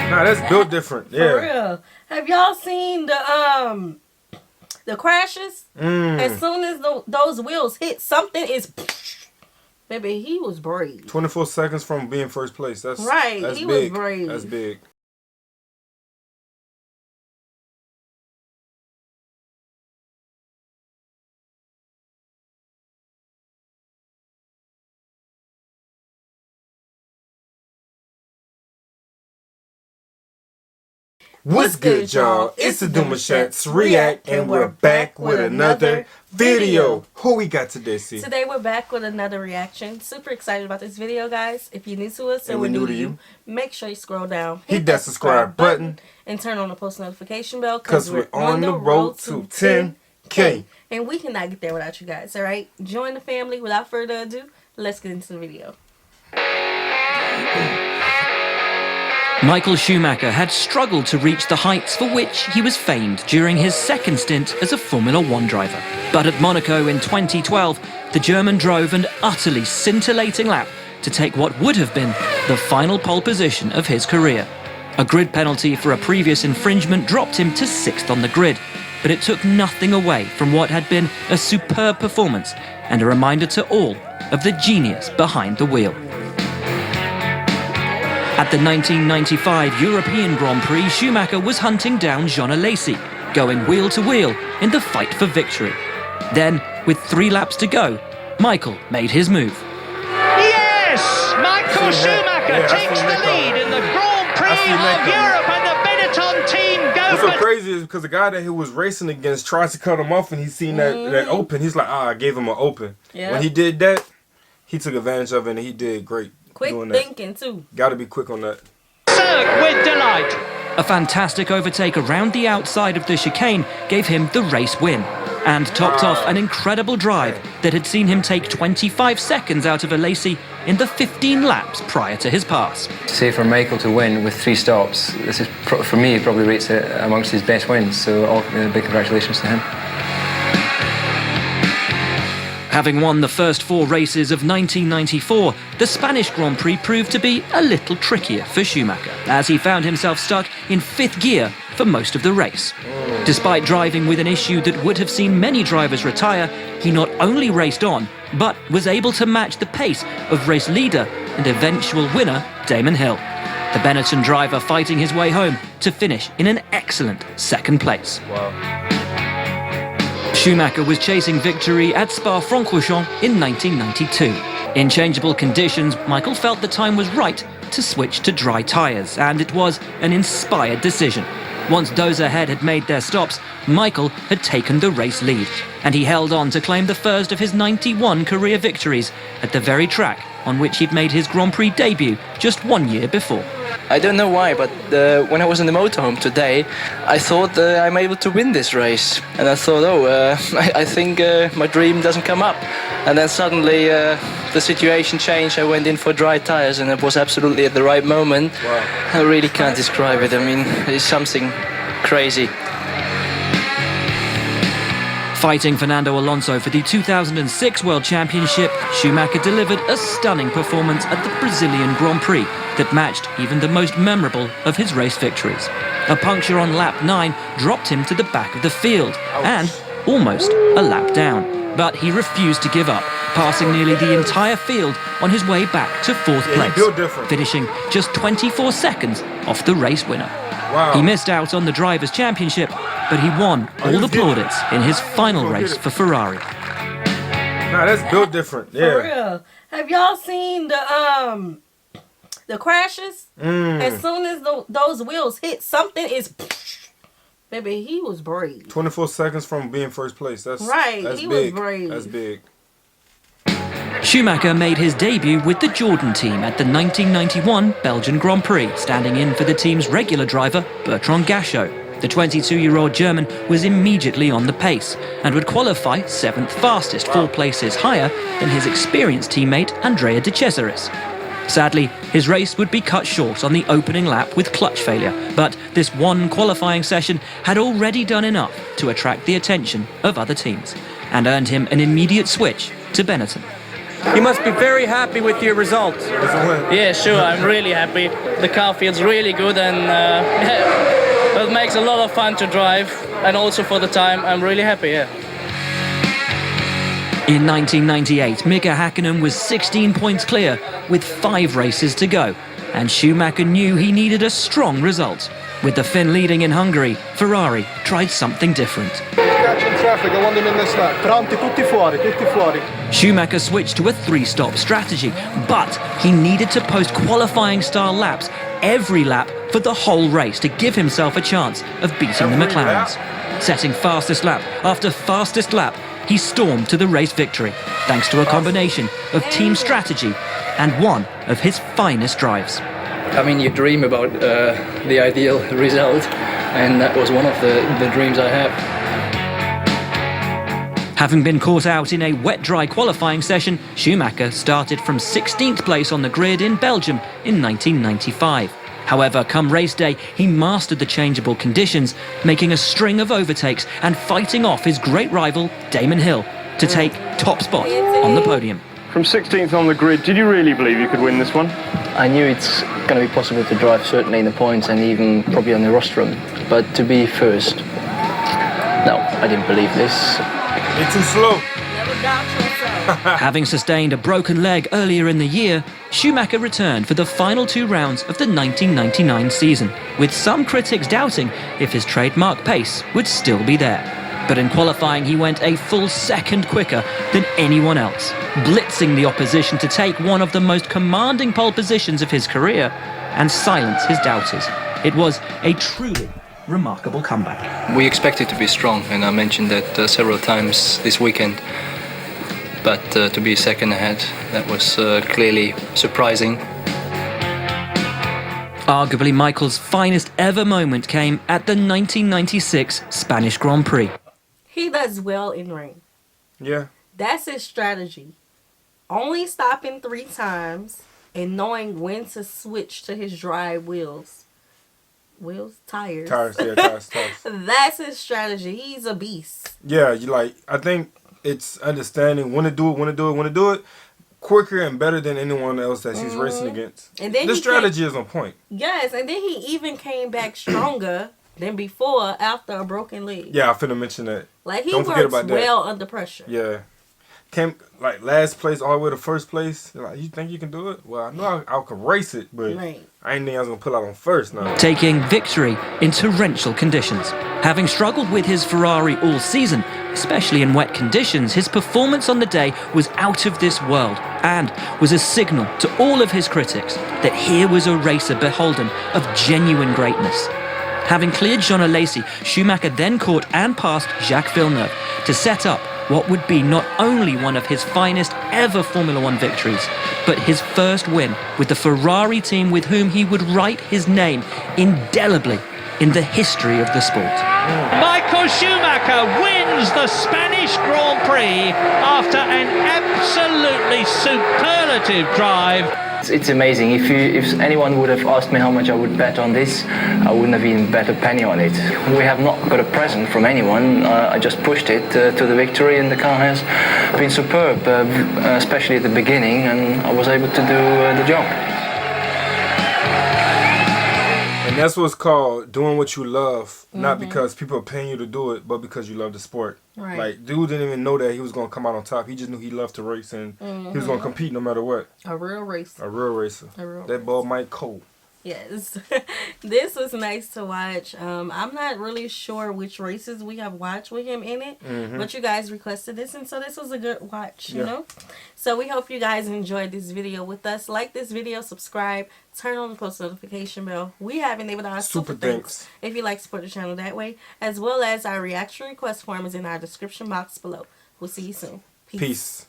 Nah, that's built different. Yeah. For real. Have y'all seen the crashes? As soon as those wheels hit, something is... Baby, he was brave. 24 seconds from being first place. That's right. That's he big. was brave. That's big. What's good, y'all? It's the Demouchets React, and we're back with another video. Who we got today, C? Today we're back with another reaction. Super excited about this video, guys. If you're new to us and we're new to you, make sure you scroll down, hit that subscribe button, and turn on the post notification bell because we're on the road to 10K. And we cannot get there without you guys, alright? Join the family. Without further ado, let's get into the video. Michael Schumacher had struggled to reach the heights for which he was famed during his second stint as a Formula One driver. But at Monaco in 2012, the German drove an utterly scintillating lap to take what would have been the final pole position of his career. A grid penalty for a previous infringement dropped him to 6th on the grid, but it took nothing away from what had been a superb performance and a reminder to all of the genius behind the wheel. At the 1995 European Grand Prix, Schumacher was hunting down Jean Alesi, going wheel to wheel in the fight for victory. Then, with 3 laps to go, Michael made his move. Yes! Michael Schumacher takes the lead in the Grand Prix of Europe, and the Benetton team go What's so crazy is because the guy that he was racing against tries to cut him off, and he's seen that open. He's like, I gave him an open. Yep. When he did that, he took advantage of it, and he did great. Quick thinking, too. Gotta be quick on that. with delight. A fantastic overtake around the outside of the chicane gave him the race win, and topped off an incredible drive that had seen him take 25 seconds out of Alesi in the 15 laps prior to his pass. Say for Michael to win with 3 stops, this is for me, he probably rates it amongst his best wins, so big congratulations to him. Having won the first 4 races of 1994, the Spanish Grand Prix proved to be a little trickier for Schumacher, as he found himself stuck in 5th gear for most of the race. Despite driving with an issue that would have seen many drivers retire, he not only raced on, but was able to match the pace of race leader and eventual winner Damon Hill, the Benetton driver fighting his way home to finish in an excellent 2nd place. Wow. Schumacher was chasing victory at Spa-Francorchamps in 1992. In changeable conditions, Michael felt the time was right to switch to dry tyres, and it was an inspired decision. Once those ahead had made their stops, Michael had taken the race lead, and he held on to claim the first of his 91 career victories at the very track on which he'd made his Grand Prix debut just 1 year before. I don't know why, but when I was in the motorhome today, I thought I'm able to win this race. And I thought, I think my dream doesn't come up. And then suddenly the situation changed. I went in for dry tires, and it was absolutely at the right moment. Wow. I really can't describe it. I mean, it's something crazy. Fighting Fernando Alonso for the 2006 World Championship, Schumacher delivered a stunning performance at the Brazilian Grand Prix that matched even the most memorable of his race victories. A puncture on lap 9 dropped him to the back of the field and almost a lap down. But he refused to give up, passing nearly the entire field on his way back to 4th place, finishing just 24 seconds off the race winner. Wow. He missed out on the Drivers' Championship, but he won all the plaudits in his final race for Ferrari. Nah, that's built different. Yeah. For real. Have y'all seen the crashes? As soon as those wheels hit, something is... Baby, he was brave. 24 seconds from being first place. That's right. That's he big. was brave. That's big. Schumacher made his debut with the Jordan team at the 1991 Belgian Grand Prix, standing in for the team's regular driver, Bertrand Gachot. The 22-year-old German was immediately on the pace and would qualify 7th fastest, 4 places higher than his experienced teammate Andrea De Cesaris. Sadly, his race would be cut short on the opening lap with clutch failure, but this one qualifying session had already done enough to attract the attention of other teams and earned him an immediate switch to Benetton. You must be very happy with your result. It's a win. Yeah, sure, I'm really happy. The car feels really good and it makes a lot of fun to drive. And also for the time, I'm really happy, yeah. In 1998, Mika Hakkinen was 16 points clear with 5 races to go. And Schumacher knew he needed a strong result. With the Finn leading in Hungary, Ferrari tried something different. Catching traffic, I want them in this lap. Pronti, tutti fuori, tutti fuori. Schumacher switched to a 3-stop strategy, but he needed to post qualifying style laps every lap for the whole race to give himself a chance of beating the McLarens. Setting fastest lap after fastest lap, he stormed to the race victory, thanks to a combination of team strategy and one of his finest drives. I mean, you dream about the ideal result, and that was one of the dreams I have. Having been caught out in a wet-dry qualifying session, Schumacher started from 16th place on the grid in Belgium in 1995. However, come race day, he mastered the changeable conditions, making a string of overtakes and fighting off his great rival, Damon Hill, to take top spot on the podium. From 16th on the grid, did you really believe you could win this one? I knew it's going to be possible to drive certainly in the points and even probably on the rostrum, but to be first, no, I didn't believe this. You're too slow. Never doubt yourself. Having sustained a broken leg earlier in the year, Schumacher returned for the final 2 rounds of the 1999 season, with some critics doubting if his trademark pace would still be there. But in qualifying, he went a full second quicker than anyone else, blitzing the opposition to take one of the most commanding pole positions of his career and silence his doubters. It was a truly remarkable comeback. We expected to be strong, and I mentioned that several times this weekend. But to be second ahead, that was clearly surprising. Arguably Michael's finest ever moment came at the 1996 Spanish Grand Prix. He does well in rain. Yeah. That's his strategy. Only stopping 3 times and knowing when to switch to his dry wheels. Tires. Tires, yeah, tires. That's his strategy. He's a beast. Yeah, I think it's understanding when to do it quicker and better than anyone else that he's racing against. And then the strategy is on point. Yes, and then he even came back stronger than before after a broken leg. Yeah, I finna mention that. Like, he Don't forget works about that. well under pressure. Yeah. Came like last place all the way to first place. Like, you think you can do it? Well, I know I could race it, but Right. I ain't think I was gonna pull out on first now. Taking victory in torrential conditions. Having struggled with his Ferrari all season, especially in wet conditions, his performance on the day was out of this world and was a signal to all of his critics that here was a racer beholden of genuine greatness. Having cleared Jean Alesi, Schumacher then caught and passed Jacques Villeneuve to set up what would be not only one of his finest ever Formula One victories, but his first win with the Ferrari team with whom he would write his name indelibly in the history of the sport. Michael Schumacher wins the Spanish Grand Prix after an absolutely superlative drive. It's amazing. If anyone would have asked me how much I would bet on this, I wouldn't have even bet a penny on it. We have not got a present from anyone. I just pushed it to the victory, and the car has been superb, especially at the beginning, and I was able to do the job. And that's what's called doing what you love, not because people are paying you to do it, but because you love the sport. Right. Like, dude didn't even know that he was going to come out on top. He just knew he loved to race, and he was going to compete no matter what. A real racer. A real racer. That ball might cold. Yes. This was nice to watch. I'm not really sure which races we have watched with him in it, but you guys requested this, and so this was a good watch, you know? So we hope you guys enjoyed this video with us. Like this video, subscribe, turn on the post notification bell. We have enabled our super thanks if you like to support the channel that way, as well as our reaction request form is in our description box below. We'll see you soon. Peace.